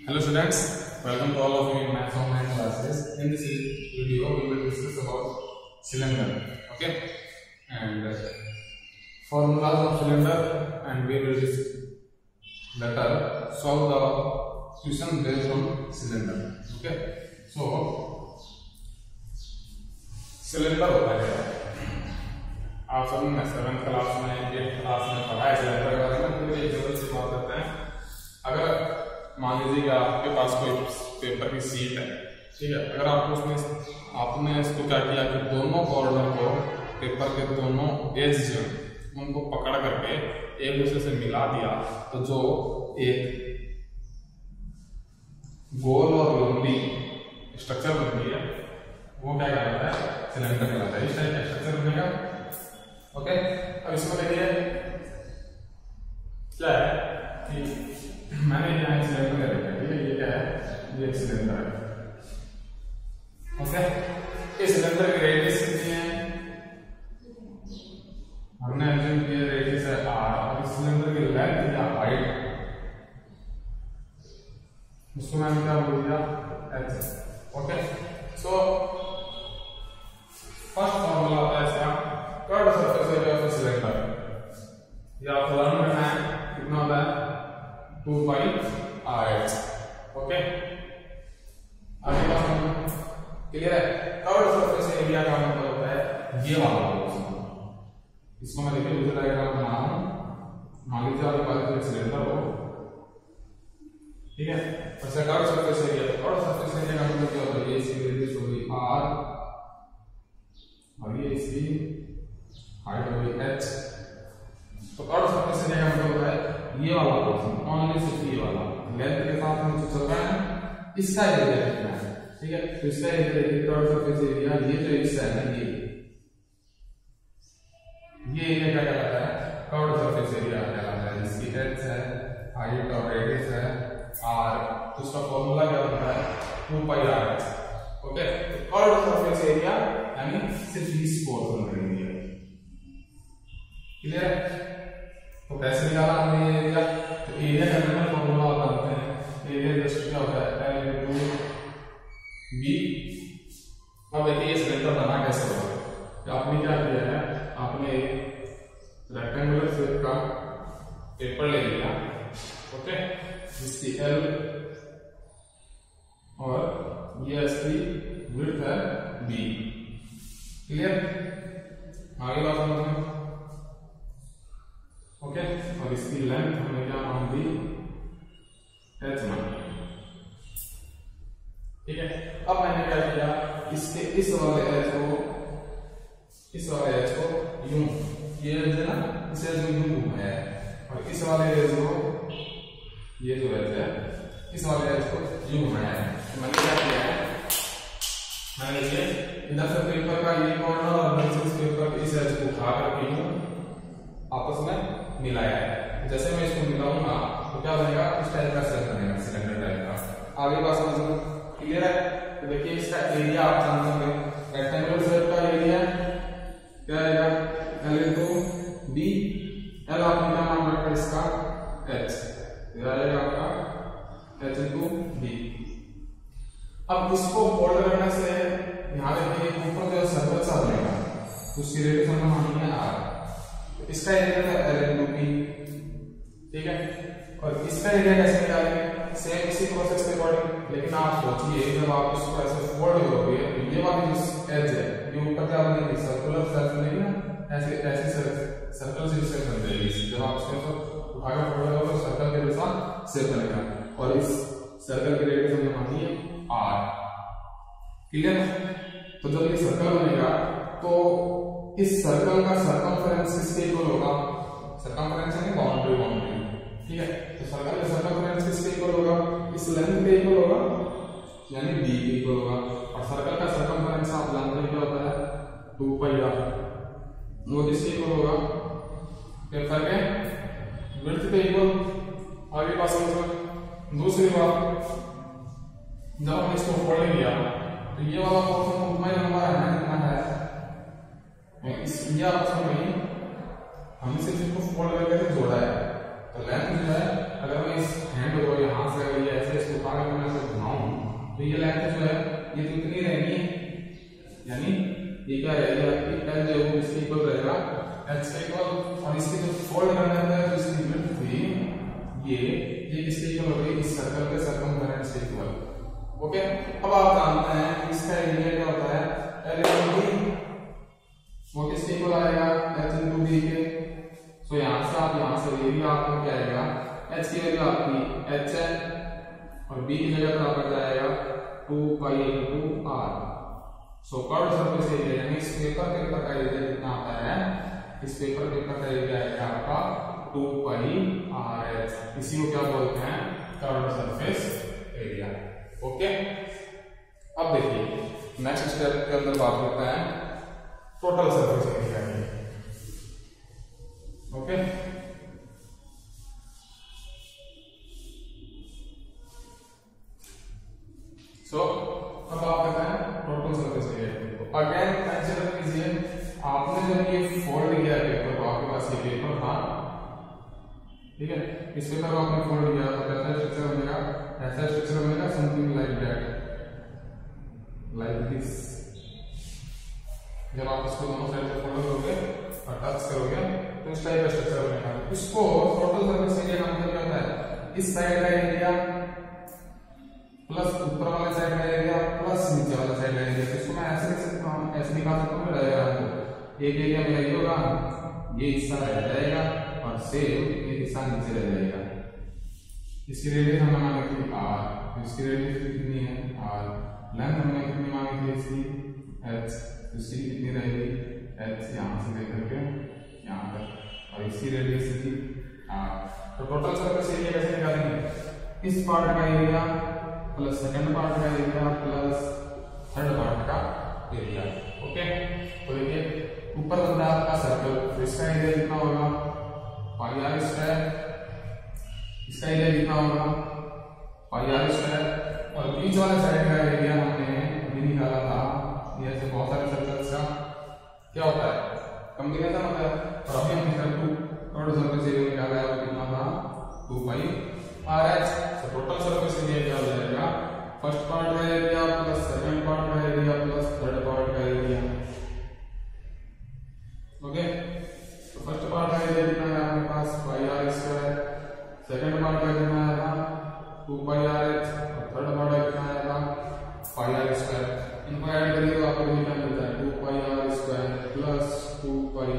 Hello students, welcome to all of you in Maths Online classes. In this video, we will discuss about cylinder. Okay, and formulas of cylinder, and we will later solve the question based on cylinder. Okay, so cylinder होता है, आप सबने 7th class में 8th class में पढ़ा है cylinder के बारे में। तो एक जरूर से बात करते हैं। अगर मान लीजिए कि आपके पास कोई पेपर की सीट है, ठीक है, अगर आपने इसको क्या किया कि दोनों कॉर्नर को पेपर के दोनों एज जो उनको पकड़ करके एक दूसरे से मिला दिया, तो जो एक गोल और लंबी स्ट्रक्चर बनती है वो क्या कहलाता है, सिलेंडर कहलाता है। इस टाइप का स्ट्रक्चर बनेगा। ओके, अब इसमें देखिए क्या है कि मैंने यहाँ सिलेंडर ले रखा है, ठीक है, ये क्या है, ये एक सिलेंडर है। ओके, इस सिलेंडर की रेडियस कितनी है, हमने एज्यूम किया रेडियस है r, और इस सिलेंडर की लेंथ या हाइट उसको मैंने क्या बोल दिया, h। Okay, so first formula आता है इसका, curve surface area of cylinder, या फॉर्मूला है कितना होता है 2 पाई r। ओके, आगे बात क्लियर है। कर्व सरफेस एरिया का मतलब होता है ये वाला पोर्शन। इसको मैं देखिए दूसरा डायग्राम बना रहा हूं। मान लीजिए आपके पास एक सिलेंडर हो, ठीक है, और curve surface area, curve surface area का मतलब क्या होता है, ये इसकी रेडियस होगी r और ये इसकी हाइट होगी h। तो कर्व सरफेस एरिया का मतलब होता है ये वाला पोर्शन, ओनली सिर्फ ये वाला लेंथ के साथ में जो चल रहा है इसका एरिया कितना है, ठीक है। तो इसका एरिया देखिए, कर्व सरफेस एरिया ये जो हिस्सा है ना, ये एरिया क्या कहलाता है, कर्व सरफेस एरिया कहलाता है, जिसकी h है, हाइट और रेडियस है r। तो उसका फॉर्मूला क्या होता है 2 पाई r। ओके, तो कर्व सरफेस एरिया यानी सिर्फ इस पोर्शन का एरिया। क्लियर है। तो कैसे निकाला हमने ये एरिया, तो एरिया का जनरल फॉर्मूला बताते हैं, एरिया जस्ट क्या होता है L into B। अब देखिए ये सिलेंडर बना कैसे होगा, तो आपने क्या किया है, आपने रेक्टेंगुलर शेप का पेपर ले लिया, ओके, जिसकी L और ये इसकी विड्थ है B। क्लियर, आगे बात समझते हैं। ओके, और इसकी लेंथ हमने क्या मान दी, h मान दी, ठीक है। अब मैंने क्या किया, इसके इस वाले h को यूं, ये है ना, इसे यूं घुमाया है, और इस वाले h को, ये जो h है, इस वाले h को यूं घुमाया है। तो मैंने क्या किया है, मैंने ये इधर से पेपर का ये कॉर्नर और इधर से पेपर के इस h को उठा करके यूं आपस में मिलाया है। जैसे मैं इसको मिलाऊंगा तो क्या बनेगा, इस टाइप का शेप बनेगा, सिलेंडर टाइप का। आगे बात समझो, क्लियर है। तो देखिए इसका एरिया आप जान सकते हैं, रेक्टेंगुलर शेप का एरिया क्या आएगा, L into B। L आपने क्या मान रखा है इसका h, ये आएगा आपका h into B। अब इसको फोल्ड करने से ध्यान रखिए ऊपर जो सर्कल सा बनेगा उसकी रेडियस हमने मानी है r, इसका एरिया है L into B, ठीक है। और इसका एरिया कैसे निकालेंगे, सेम इसी प्रोसेस के अकॉर्डिंग। लेकिन आप सोचिए जब आप इसको ऐसे फोल्ड करोगे तो ये वाली जो एज है ये ऊपर क्या बनेगी, सर्कुलर शेप बनेगी ना, ऐसे ऐसे सर्कल से शेप बन जाएगी। जब आप इसको उठाकर फोल्ड करोगे तो सर्कल के जैसा शेप बनेगा, और इस सर्कल की रेडियस हमने मानी है r। क्लियर। तो जब ये सर्कल बनेगा तो इस सर्कल का सर्कमफेरेंस किसके इक्वल होगा, सर्कमफेरेंस यानी बाउंड्री, ठीक है। तो सर्कल का सर्कमफेरेंस किसके इक्वल होगा, इस लेंथ के इक्वल होगा, यानी b के इक्वल होगा। और सर्कल का सर्कमफेरेंस आप जानते हैं क्या होता है 2 पाई r, वो किसके इक्वल होगा, पेपर के विड्थ के इक्वल। आगे बात समझो। दूसरी बात, जब हमने इसको फोल्ड किया तो ये वाला पोर्शन उतना ही लंबा है जितना है, इस आपस में नहीं, हमने सिर्फ इसको फोल्ड करके जोड़ा है। तो लेंथ जो है अगर मैं इस हैंड को यहाँ से अगर ये ऐसे इसको उठा कर मैं ऐसे घुमाऊं तो ये लेंथ जो है ये तो इतनी रहेगी, यानी ये क्या रहेगी आपकी एल जो है इसके इक्वल रहेगा एच के इक्वल, और इसके जो फोल्ड करना है तो इसकी लिमिट हुई ये किसके इक्वल हो गई, इस सर्कल के सर्कमफेरेंस के इक्वल। ओके, अब आप जानते हैं इसका एरिया क्या होता है एल इनटू बी, वो किसके इक्वल आएगा एच इनटू बी के। सो यहां से आप यहां से एरिया आपको क्या आएगा, एच की वैल्यू आपकी एच है और बी की जगह पर आपका जाएगा 2 pi into r. So curve surface area यानी इस पेपर का एरिया कितना आता है, इस पेपर का एरिया आएगा आपका 2 पाई आर एच, इसी को क्या बोलते हैं कर्व सरफेस एरिया। ओके, अब देखिए नेक्स्ट स्टेप के अंदर बात करते हैं टोटल सरफेस एरिया की। ओके, सो अब आप कहते हैं total surface area. Again consider कीजिए आपने जब ये फोल्ड किया पेपर को, आपके पास ये पेपर था, ठीक है, इस पेपर को आपने फोल्ड किया तो कैसा स्ट्रक्चर बनेगा, ऐसा स्ट्रक्चर बनेगा something like that, like this. जब आप इसको दोनों साइड से फोल्ड करोगे और टच करोगे तो इस टाइप का स्ट्रक्चर बनेगा। इसको टोटल सरफेस एरिया का मतलब क्या होता है, इस साइड का एरिया प्लस ऊपर वाले साइड का एरिया प्लस नीचे वाला साइड का एरिया। इसको मैं ऐसे लिख सकता हूं, ऐसे निकाल सकता हूं डायग्राम, एक एरिया मेरा ये होगा, ये हिस्सा रह जाएगा और सेम ये हिस्सा नीचे रह जाएगा। इसकी रेडियस हमने मांगी थी r, इसकी रेडियस कितनी है r, लेंथ हमने कितनी मांगी थी इसकी h, इसकी कितनी रहेगी h, यहां से लेकर के यहां तक, और इसकी रेडियस थी r। तो टोटल सरफेस एरिया कैसे निकालेंगे, इस पार्ट का एरिया प्लस सेकंड पार्ट का एरिया प्लस थर्ड पार्ट का एरिया। ओके, तो देखिए ऊपर बन रहा है आपका सर्कल, तो इसका एरिया कितना होगा पाई आर स्क्वायर, इसका एरिया कितना होगा पाई आर स्क्वायर, और बीच वाले साइड का एरिया हमने अभी निकाला था, ये ऐसे बहुत सारे सर्कल्स का क्या होता है कॉम्बिनेशन होता है, और अभी हमने टोटल सरफेस एरिया निकाला है, वो कितना था 2 पाई आर एच। तो टोटल सरफेस एरिया क्या हो जाएगा, फर्स्ट पार्ट का एरिया प्लस सेकंड पार्ट का एरिया प्लस थर्ड पार्ट का एरिया। ओके, तो फर्स्ट पार्ट का एरिया कितना है आपके पास पाई आर स्क्वायर, सेकंड पार्ट का कितना आया था 2 पाई आर एच, और थर्ड पार्ट का कितना आया था पाई आर स्क्वायर। इनको ऐड करिए तो आपको क्या मिलता है 2 pi r square plus 2 pi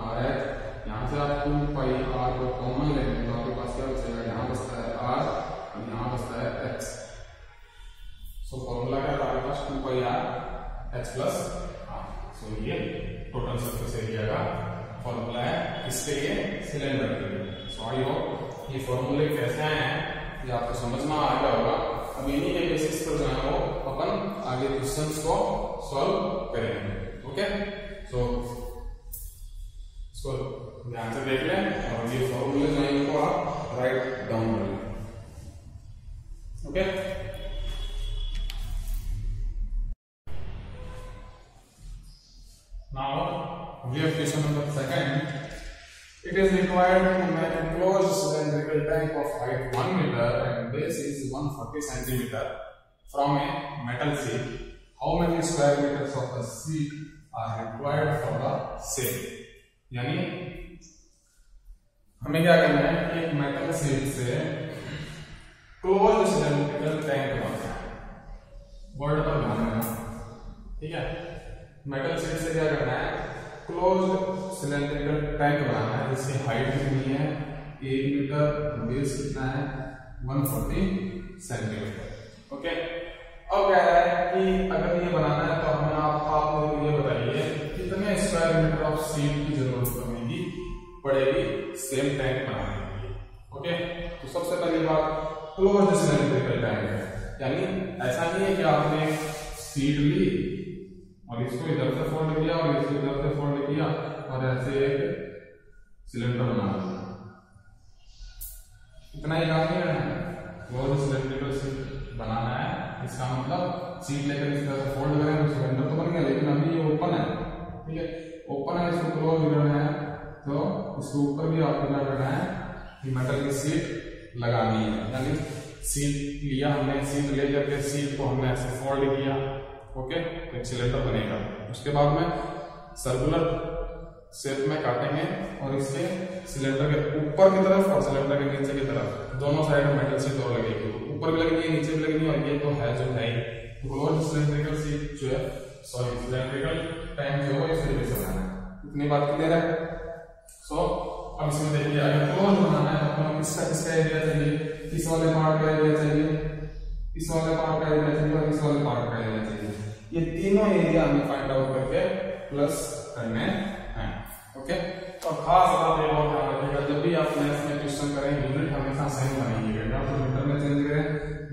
r h. यहाँ से आप 2 पाई आर को कॉमन लेंगे तो आपके पास क्या बचेगा, यहाँ बचता है r और यहाँ बचता है h। सो फॉर्मूला क्या था आपके पास 2 pi r H plus r। सो ये टोटल सरफेस एरिया का फॉर्मूला है, किसके लिए सिलेंडर के लिए। सो आई होप ये फॉर्मूले कैसे आए हैं ये आपको समझ में आ गया होगा। अब इन्हीं के बेसिस पर जो है वो अपन आगे क्वेश्चंस को सॉल्व करेंगे। ओके, सो इसको ध्यान से देख लें और ये फॉर्मूले जो है इनको आप राइट डाउन कर लें। Okay, now we have question number second. It is required to make a closed cylindrical tank of height 1 meter and base is 140 centimeter from a metal sheet. How many square meters of the sheet are required for the same? यानी हमें क्या करना है कि एक metal sheet से closed cylindrical tank बनाना है, word पर ध्यान देना, ठीक है। मेटल शीट से क्या करना है, क्लोज्ड सिलेंड्रिकल टैंक बनाना है जिसकी हाइट कितनी है 1 मीटर, बेस कितना है 140 सेंटीमीटर। ओके, अब कह रहा है कि अगर ये बनाना है तो हमें आप लोग ये बताइए कितने स्क्वायर मीटर ऑफ शीट की जरूरत पड़ेगी सेम टैंक बनाने के लिए। ओके, तो सबसे पहली बात क्लोज्ड सिलेंड्रिकल टैंक है, यानी ऐसा नहीं है कि आपने शीट ली और इसको इधर से फोल्ड किया और इसको इधर से फोल्ड किया और ऐसे एक सिलेंडर बना दिया, इतना ही काम नहीं है। क्लोज्ड सिलेंड्रिकल शीट बनाना है, इसका मतलब शीट लेकर इस तरह से फोल्ड करें तो सिलेंडर तो बन गया, लेकिन अभी ये ओपन है, ठीक है, ओपन है, इसको क्लोज करना है तो इसके ऊपर भी आपको क्या करना है कि मेटल की सीट लगानी है, यानी सीट लिया हमने, सीट ले करके सीट को हमने ऐसे फोल्ड किया, ओके, एक सिलेंडर बनेगा। उसके बाद में सर्कुलर शेप में काटेंगे और इसके सिलेंडर के ऊपर की तरफ और सिलेंडर के नीचे की तरफ दोनों साइड में मेटल सीट और लगेगी, ऊपर भी लगेगी नीचे भी लगेगी, और ये तो है जो है क्लोज सिलेंड्रिकल सीट जो है, सॉरी सिलेंड्रिकल टैंक जो है इस तरीके से बनाना है। इतनी बात क्लियर है। सो अब इसमें देखिए अगर क्लोज बनाना है तो हमें किसका एरिया चाहिए, इस वाले पार्ट का एरिया चाहिए, इस वाले पार्ट का एरिया चाहिए और इस वाले पार्ट का एरिया चाहिए। ये तीनों एरिया हमें फाइंड आउट करके प्लस करने हैं, ओके। और खास बात एक और ध्यान रखिएगा, जब भी आप मैथ्स में क्वेश्चन करें यूनिट हमेशा सेम बनाइएगा, या तो मीटर में चेंज करें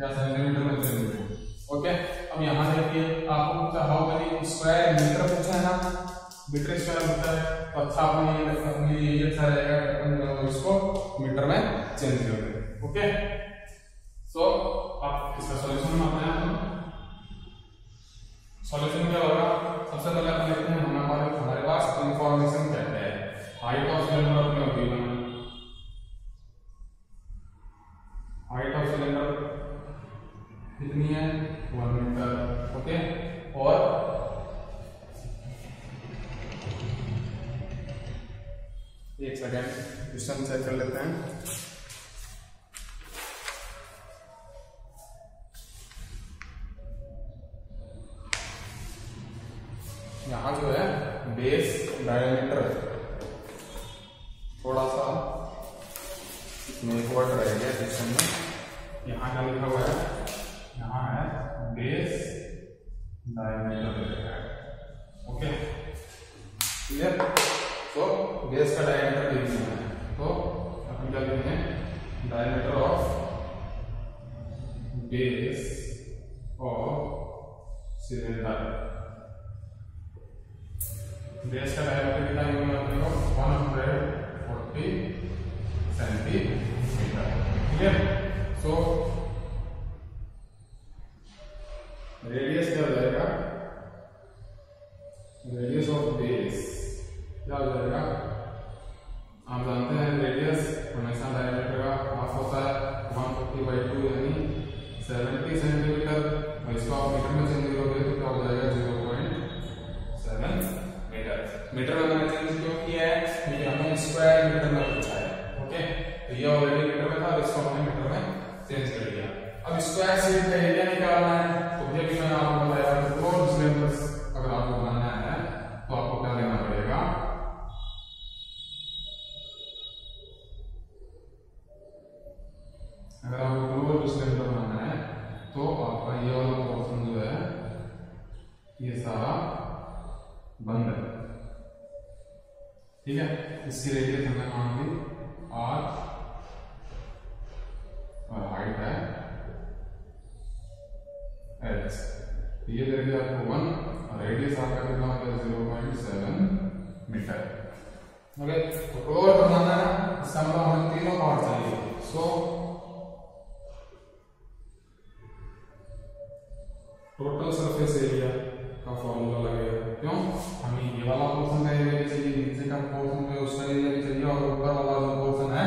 या सेंटीमीटर में चेंज करें, ओके। अब यहाँ देखिए आपको हाउ मेनी स्क्वायर मीटर पूछा है ना, मीटर स्क्वायर होता है, तो अच्छा अपनी ये अच्छा रहेगा इसको मीटर में चेंज कर दें, ओके। सो अब इसका सॉल्यूशन में आते हैं। सॉल्यूशन क्या होगा, सबसे पहले हम देखते हैं हमारे पास इंफॉर्मेशन क्या है। हाइट ऑफ सिलेंडर अपने गिवन, हाइट ऑफ सिलेंडर कितनी है 1 मीटर, ओके। और एक सेकेंड क्वेश्चन चेक कर लेते हैं। यहाँ जो है बेस डायमीटर थोड़ा सा इसमें वर्ड रहेगा क्वेश्चन में, यहाँ क्या लिखा हुआ है, यहाँ है बेस डायमीटर, ओके क्लियर। तो बेस का डायमीटर लिखना है, तो अपन क्या लिखते हैं, diameter of base of cylinder. Base का डायमीटर कितना होगा अपने को 140 सेंटीमीटर, क्लियर। सो रेडियस क्या हो जाएगा, रेडियस ऑफ बेस क्या हो जाएगा, आप जानते हैं रेडियस हमेशा डायमीटर का हाफ होता है, 140/2 यानी 70 सेंटीमीटर, और इसको आप मीटर में चेंज करोगे तो क्या हो जाएगा 0.7 मीटर। मीटर में मैंने चेंज क्यों किया है, क्योंकि हमें स्क्वायर मीटर में पूछा है, ओके। तो ये ऑलरेडी मीटर में था और इसको हमने मीटर में चेंज कर लिया। अब स्क्वायर सीट का एरिया निकालना है, तो ये भी मैंने आपको बताया क्लोज सिलेंडर अगर आपको बनाना है तो आपको क्या लेना पड़ेगा, अगर आपको क्लोज सिलेंडर बनाना है तो आपका ये वाला पोर्शन जो है ये सारा बंद है, ठीक है। इसकी रेडियस हमने मान ली r और हाइट है h, ये दे दिया आपको 1 और रेडियस आपका कितना होगा 0.7 मीटर, ओके। तो क्लोज बनाना है, इसका मतलब हमें तीनों पार्ट चाहिए। सो टोटल सरफेस एरिया का फॉर्मूला लगेगा, क्यों, हमें ये वाला पोर्शन का एरिया भी चाहिए, नीचे का पोर्शन का उसका एरिया भी चाहिए, और ऊपर वाला जो पोर्शन है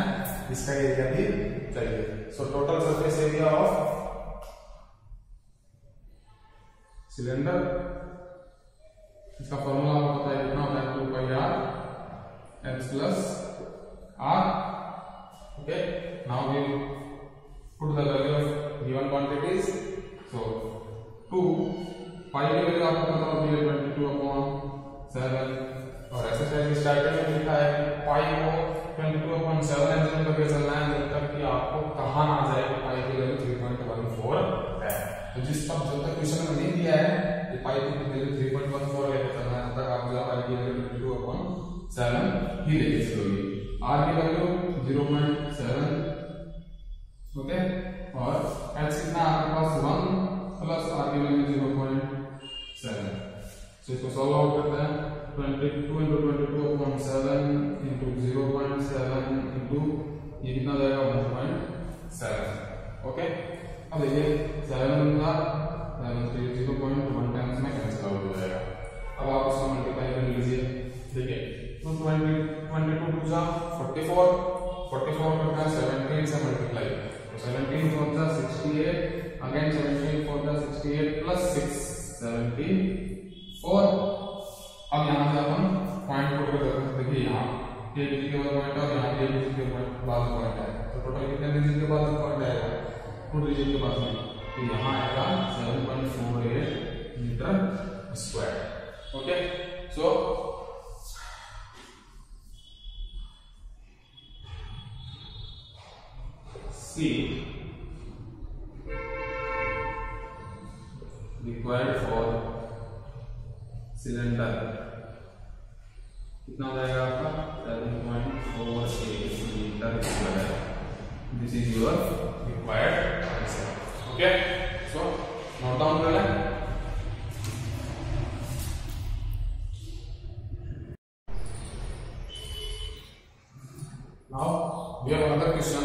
इसका एरिया भी चाहिए। So total surface area of cylinder, इसका फॉर्मूला आपको पता है कितना होता है, 2πr h plus r, okay. Now we put the value of given quantities. So 2 pi की वैल्यू आपको पता होती है 22/7, और ऐसे टाइप स्टार्टिंग में लिखा है कि पाई को 22/7 एंजल करके चलना है जब तक कि आपको कहाँ ना जाए कि पाई की वैल्यू 3.14 है। तो जिस तक जब तक क्वेश्चन में नहीं दिया है कि पाई की वैल्यू 3.14 लेके चलना है, तब तक आप जो पाई की वैल्यू 22/7 ही लेके चलोगे। आर की वैल्यू 0.7, ओके, और h कितना आपके पास 1 प्लस आर की वैल्यू 0.7। तो इसको सॉल्व आउट करते हैं, 22 into 22/7 into 0.7 into ये कितना जाएगा 1.7, ओके। अब देखिए 7 का 0.1 टाइम्स में कैंसिल आउट हो जाएगा। अब आप इसको मल्टीप्लाई कर लीजिए, देखिए तो 22 2 जा 44, 44 करता है 17 से मल्टीप्लाई, तो 17 होता है 68, अगेन 17 होता है 68 प्लस 6 74। अब यहाँ से अपन पॉइंट पुट कर देते हैं। देखिए यहाँ ये डिजिट के बाद पॉइंट है और यहाँ ये डिजिट के बाद पॉइंट है, तो टोटल कितने डिजिट के बाद पॉइंट आएगा, 2 डिजिट के बाद में, तो यहाँ आएगा 7.48 meter square. Okay, so C required for cylinder कितना हो जाएगा आपका 7.48 meter square. This is your required answer. Okay, so note down कर लें। Now we have another question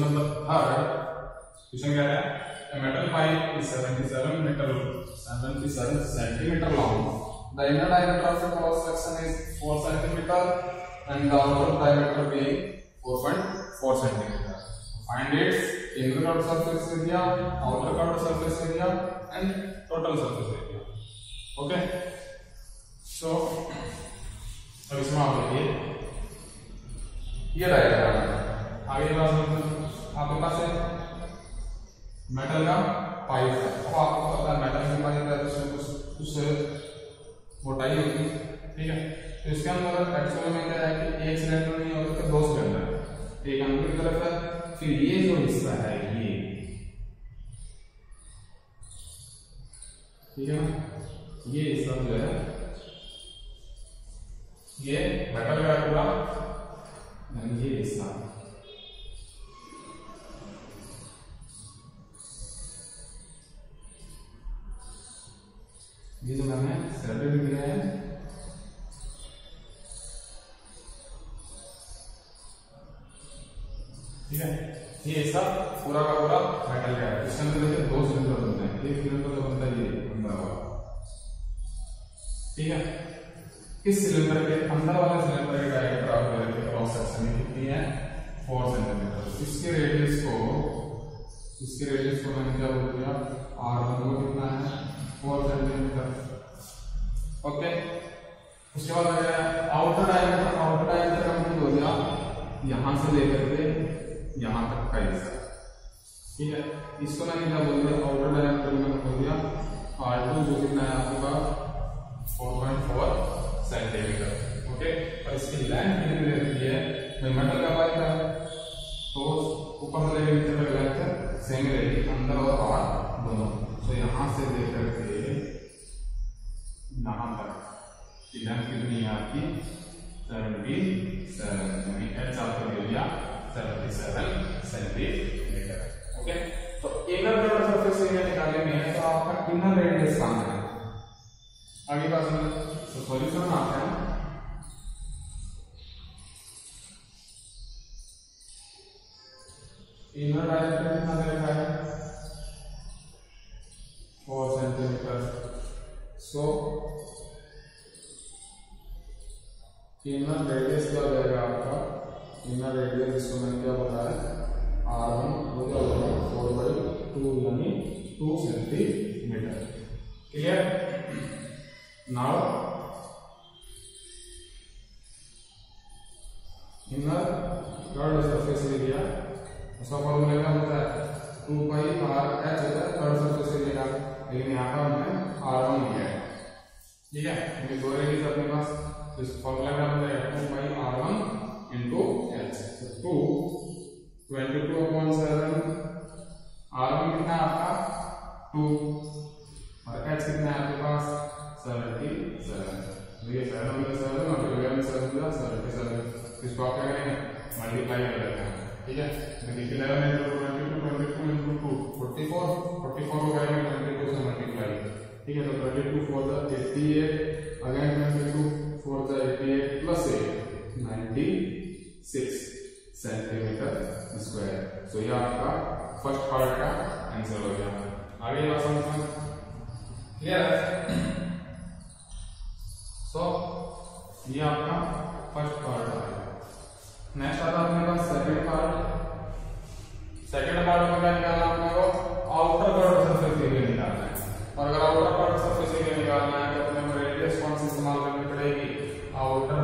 number 3। Question क्या है, a metal pipe is 77 centimeter long. The inner diameter of the cross section is 4 centimeter and the outer diameter being 4.4 centimeter. Find its inner curved surface area, outer curved surface area and total surface area. Okay, so अब इसमें आप देखिए ये diagram है। आगे आपके पास है metal का पाइप है। अब आपको पता है मेटल की पाइप है तो कुछ मोटाई होगी, ठीक है। तो इसके अंदर एक्चुअली में क्या है कि एक सिलेंडर नहीं होता तो 2 सिलेंडर, एक अंदर की तरफ है, फिर ये जो हिस्सा है ये, ठीक है ना, ये हिस्सा जो है ये मेटल का पूरा, यानी ये हिस्सा ये जो मैंने सर्किट दिया है, ठीक है, ये हिस्सा पूरा का पूरा मेटल का है। इसके अंदर देखिए 2 सिलेंडर बनते हैं, एक सिलेंडर जो बनता है ये अंदर वाला, ठीक है। इस सिलेंडर के अंदर वाले सिलेंडर के डायमीटर आप देखिए क्रॉस सेक्शन में कितनी है 4 सेंटीमीटर। इसके रेडियस को मैंने क्या बोल दिया, R1 को कितना है 4 सेंटीमीटर। ओके, उसके बाद आउटर डायमीटर का मतलब हो गया यहां से लेकर के यहां तक का हिस्सा, ठीक है। इसको मैंने क्या बोल दिया, आउटर डायमीटर में बोल दिया R2 जो कितना है आपके पास 4.4 सेंटीमीटर। ओके, और इसकी लेंथ कितनी रहती है, मेटल का पाइप है तो ऊपर से लेकर नीचे तक लेंथ सेम रहेगी, अंदर और बाहर दोनों। तो यहां से लेकर के यहां तक लेंथ कितनी है आपकी 77, यानी एच आपको दे दिया 77 सेंटीमीटर। ओके, तो इनर कर्व सरफेस एरिया निकालने में तो आपका इनर रेडियस काम है। आगे बात में तो सॉल्यूशन आता है, इनर डायमीटर कितना दे रखा है 4 सेंटीमीटर। सो इनर रेडियस क्या हो जाएगा आपका, इनर रेडियस इसको मैंने क्या बताया R1 हो जाएगा 4/2 यानी 2 centimetre. Clear? Now inner curved surface area उसका फॉर्मूला क्या होता है 2πr(h) होता है कर्व्ड सरफेस एरिया का, लेकिन यहाँ का हमने R1 लिया है, ठीक है, क्योंकि 2 रेडियस अपने पास, तो इस फॉर्मूला का मतलब है 2πr1 × h। तो 22/7 R1 कितना है आपका 2 और h कितना है आपके पास 77। देखिए 7 में 7 और 11 में 7 दिया 77। इसको आप क्या करेंगे मल्टीप्लाई कर लेते हैं, ठीक है। देखिए 11 × 22 × 2 44 को करेंगे 22 से मल्टीप्लाई, ठीक है। तो 22 4 = 88, अगेन 22 4 = 88 प्लस 8 96 सेंटीमीटर स्क्वायर। सो ये आपका फर्स्ट पार्ट का आंसर हो गया। आगे बात समझना क्लियर है? सो ये आपका फर्स्ट पार्ट आ गया। नेक्स्ट आता है अपने पास सेकंड पार्ट। सेकंड पार्ट में क्या निकालना है अपने को, आउटर कर्व सरफेस एरिया निकालना है। और अगर आउटर कर्व सरफेस एरिया निकालना है तो अपने को रेडियस कौन सी इस्तेमाल करनी पड़ेगी, आउटर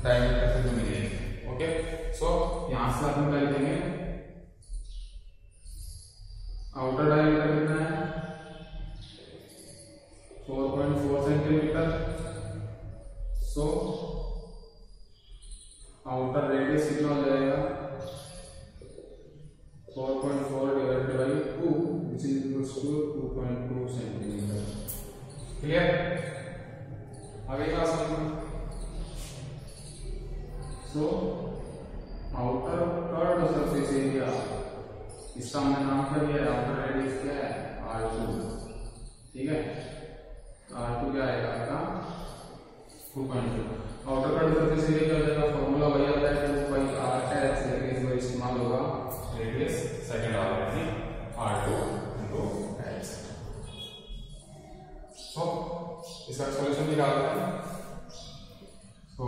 डायमीटर से जो मिलेगी। ओके, सो यहां से अपन क्या लिखेंगे, आउटर डायमीटर कितना है 4.4 सेंटीमीटर। सो आउटर रेडियस कितना हो जाएगा 4.4 divided by 2 which is equals to 2.2 centimetre. Clear, आगे क्लास में। So outer curve surface area, इसका हमने नाम क्या दिया है, आउटर रेडियस क्या है R2। ठीक है, R2 क्या आएगा आपका 2.2। आउटर कर्व सरफेस एरिया क्या हो जाएगा, फॉर्मूला वही आता है 2πr लेकिन इस बार इस्तेमाल होगा रेडियस सेकंड ऑर्डर यानी R2 into h। सो इसका सॉल्यूशन निकालते हैं। So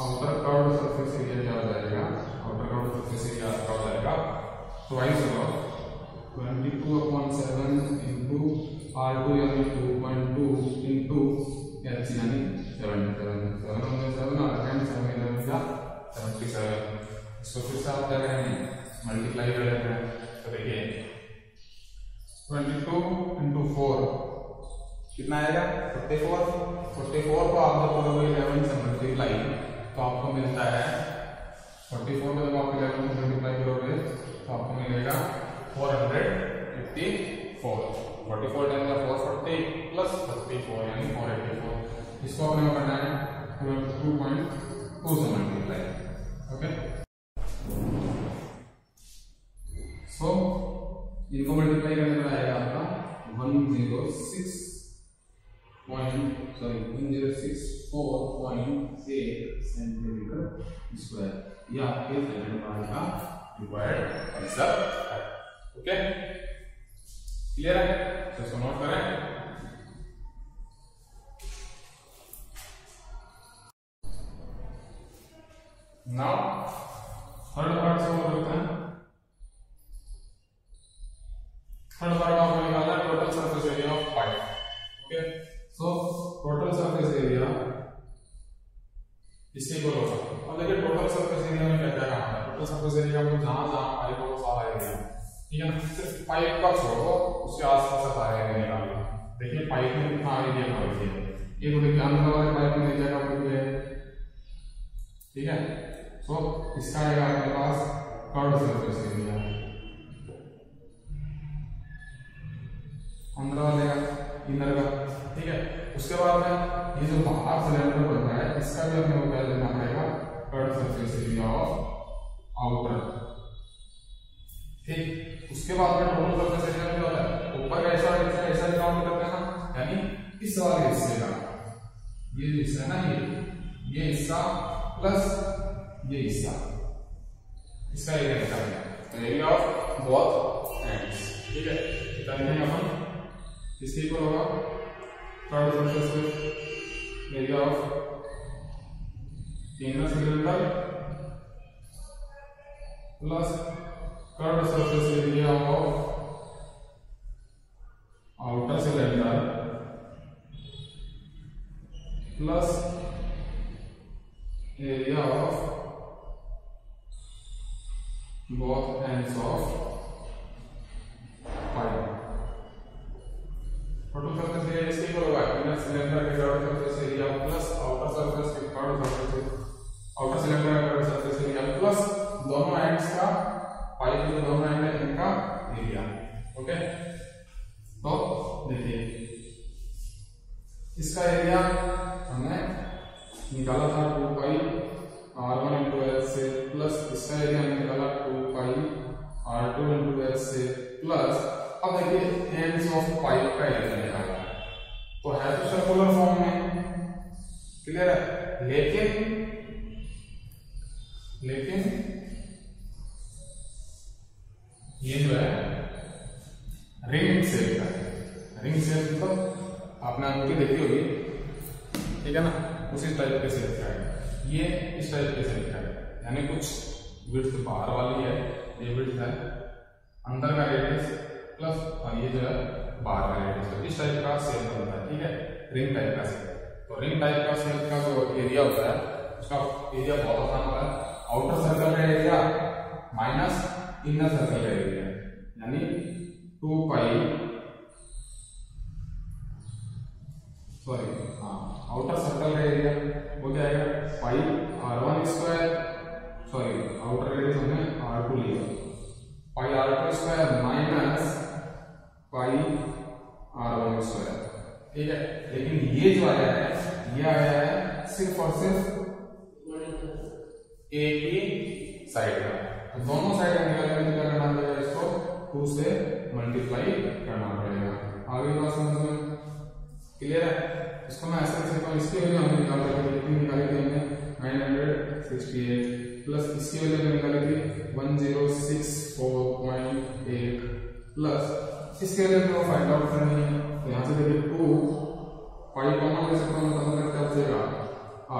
outer curve surface area क्या हो जाएगा, आउटर कर्व सरफेस एरिया क्या हो जाएगा, ट्वाइस होगा 22/7 into R2 यानी 2.2 into h यानी 77 और अगेन 77। इसको फिर से आप क्या करेंगे, मल्टीप्लाई कर लेते हैं। तो देखिए 22 into 4 कितना आएगा 44 को आप जब करोगे 11 से मल्टीप्लाई तो आपको मिलता है 44 को जब आप 11 से मल्टीप्लाई करोगे तो आपको मिलेगा 454। 44 टाइम 440 प्लस 34 यानी 484। इसको अपने को करना है 2.2 से मल्टीप्लाई। ओके, सो इनको मल्टीप्लाई करने में आएगा आपका 106.8 सेंटीमीटर स्क्वायर। ये आपके सेकंड पार्ट का रिक्वायर्ड आंसर है। ओके, क्लियर है, तो इसको नोट करें। नाउ थर्ड पार्ट से वो करते हैं। थर्ड पार्ट आपको निकालना है total surface area of pipe. Okay, so total surface area इसके इक्वल होगा। अब देखिए टोटल सरफेस एरिया में क्या क्या काम है। टोटल सरफेस एरिया में जहां जहां पाइप हो सारा एरिया, ठीक है ना, सिर्फ पाइप का छोड़ो उसके आसपास सारा एरिया निकालना। देखिए पाइप में कितना एरिया कवर किया है, ये तो देखिए अंदर वाले पाइप में एरिया कवर किया है। ठीक है, सो इसका आएगा आपके पास कर्व सरफेस एरिया, अंदर वाले का इनर का। ठीक है, उसके बाद में ये जो बाहर सिलेंडर बन रहा है इसका भी अपने को क्या लेना पड़ेगा, curve surface area of outer. ठीक, उसके बाद में टोटल सरफेस एरिया क्या होता है, ऊपर का ऐसा काउंट करते हैं ना, यानी इस वाले हिस्से का ये जो हिस्सा है ना, ये हिस्सा प्लस ये हिस्सा, इसका एरिया निकालना, एरिया ऑफ बोथ एंड्स। ठीक है, निकालेंगे अपन इसके इक्वल होगा curve surface area of inner cylinder plus curve surface area of outer cylinder plus area of both ends of pipe। Total surface area इसके इक्वल होगा इनर सिलेंडर के curve surface area plus outer surface के curve surface, outer cylinder का curve surface area plus दोनों ends का, pipe के दोनों and है इनका एरिया। ओके, तो देखिए इसका एरिया हमने निकाला था 2 r1 into h से, प्लस इसका एरिया हमने निकाला 2 r2 into h से, प्लस अब देखिए एंड्स ऑफ पाइप का एरिया निकाला है तो है तो सर्कुलर फॉर्म में, क्लियर है, लेकिन ये जो है रिंग शेप का है। रिंग शेप मतलब आपने अंगूठी देखी होगी, ठीक है ना, उसी टाइप के शेप का है, ये इस टाइप के शेप का है, यानी कुछ विड्थ बाहर वाली है, ये विड्थ है, अंदर का रेडियस प्लस और ये जो है बाहर का रेडियस है। इस टाइप का सेल बनता है, ठीक है, रिंग टाइप का सेल। तो रिंग टाइप का सेल का जो एरिया होता है उसका एरिया बहुत आसान होता है, आउटर सर्कल का एरिया माइनस इनर सर्कल का एरिया, यानी 2 पाई, सॉरी हाँ, आउटर सर्कल का एरिया वो क्या आएगा पाई r1 square, sorry outer radius हमने r2 लिया, पाई r2 square minus pi r1 square, ठीक है। लेकिन ये जो आया है ये आया है सिर्फ और सिर्फ ए की साइड का, तो दोनों साइड का निकालने में क्या करना पड़ेगा, इसको 2 से मल्टीप्लाई करना पड़ेगा। आगे बात समझ में क्लियर है? इसको मैं ऐसे लिख सकता हूँ, इसकी वैल्यू हमने निकाल निकाली थी हमने 968 प्लस इसकी वैल्यू निकाली थी 1064.8 प्लस इसके वैल्यू को फाइंड आउट करनी है, तो यहाँ से देखिए 2 पाई कॉमन ले सकता हूँ, मतलब क्या बचेगा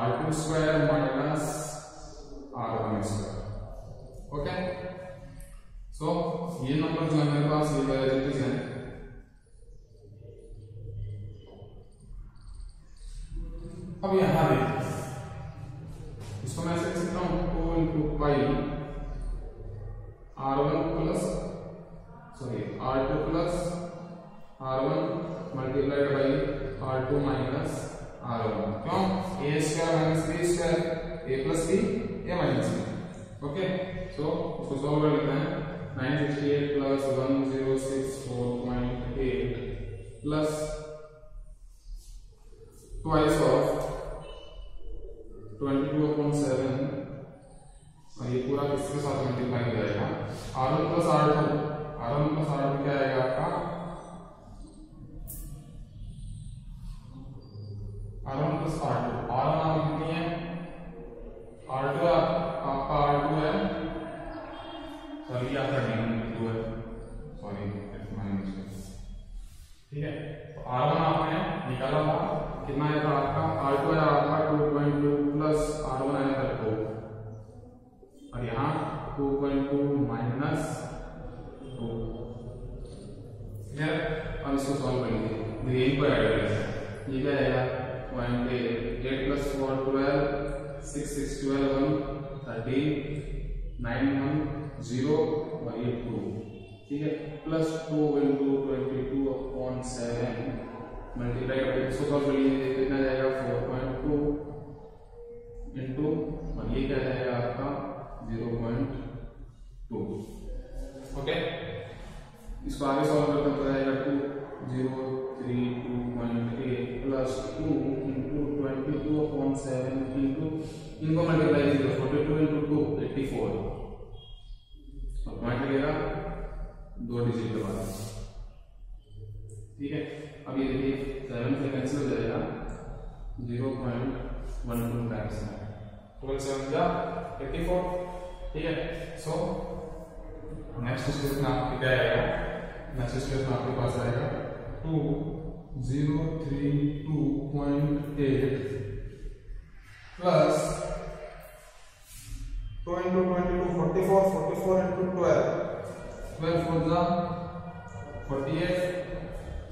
r2 square minus r1 square, okay. So ये नंबर जो है मेरे पास ये वैल्यूज हैं, अब यहां देखिए इसको मैं ऐसे लिख सकता हूं 2 into pi r1 plus sorry r2 plus r1 multiplied by r2 minus r1, क्यों a square minus b square, a plus b a minus b, okay. So इसको सॉल्व कर लेते हैं, 968 प्लस 1064.8 प्लस ट्वाइस ऑफ 22/7 और ये पूरा किसके साथ मल्टीप्लाई हो जाएगा r1 प्लस r2 क्या आएगा आपका r1 प्लस r2, r1 आप कितनी है r2 आपका r2 है, सॉरी आपका d2 है, सॉरी ठीक है। तो r1 आपने निकाला था कितना आया था आपका, r2 आया आपका 2.2 प्लस r1 आया था 2 और यहाँ 2.2 माइनस 2, ठीक है। अब इसको सॉल्व करेंगे, यही को ऐड करेंगे, ये क्या आएगा 0.8 प्लस 4 12 6 6 12 1 13 9 1 0 और ये 2, ठीक है, प्लस 2 into 22/7 मल्टीप्लाई करके इसको सॉल्व कर लीजिए, कितना जाएगा 4.2 इंटू और ये क्या जाएगा आपका 0.2, ओके। इसको आगे सॉल्व करते हैं तो जाएगा 2032.8 प्लस 2 इंटू 22/7 इंटू इनको मल्टीप्लाई कीजिए 42 इंटू 2 84 और पॉइंट लगेगा 2 डिजिट के बाद, ठीक है। अब ये देखिए 7 से कैंसिल हो जाएगा 0.12 टाइम्स 12 7 जा 84, ठीक है। सो नेक्स्ट स्टेप में आपके क्या आएगा, नेक्स्ट स्टेप में आपके पास आएगा 2032.8 plus 2 into 22 44 44 into 12 12 for the 48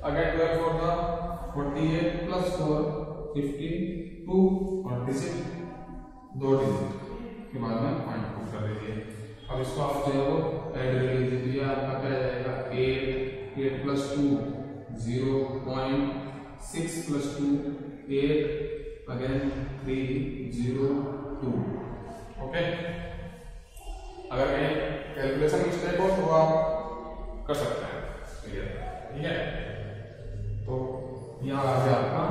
again 12 for the 48 plus 4 52 और डिजिट 2 डिजिट के बाद में पॉइंट पुट कर दीजिए। अब इसको आप जो है वो ऐड कर लीजिए, तो ये आपका क्या जाएगा 8 प्लस 2 0.6 प्लस 2 8 अगेन 302, ओके। अगर कहीं कैलकुलेशन मिस्टेक हो तो आप कर सकते हैं, ठीक है। तो यहाँ आ गया आपका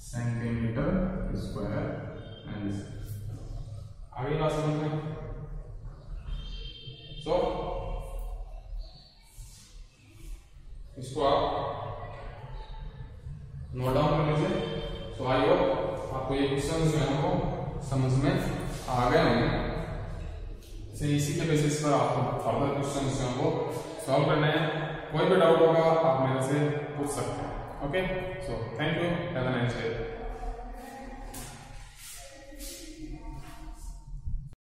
सेंटीमीटर स्क्वायर, आगे बात समझ में। सो इसको आप नोट डाउन कर लीजिए। सो आई होप आपको ये क्वेश्चन जो है वो समझ में आ गए होंगे। इसी के बेसिस पर आपको फर्दर क्वेश्चन जो है वो सॉल्व करने हैं। कोई भी डाउट होगा आप मेरे से पूछ सकते हैं, okay. So thank you, have a nice day.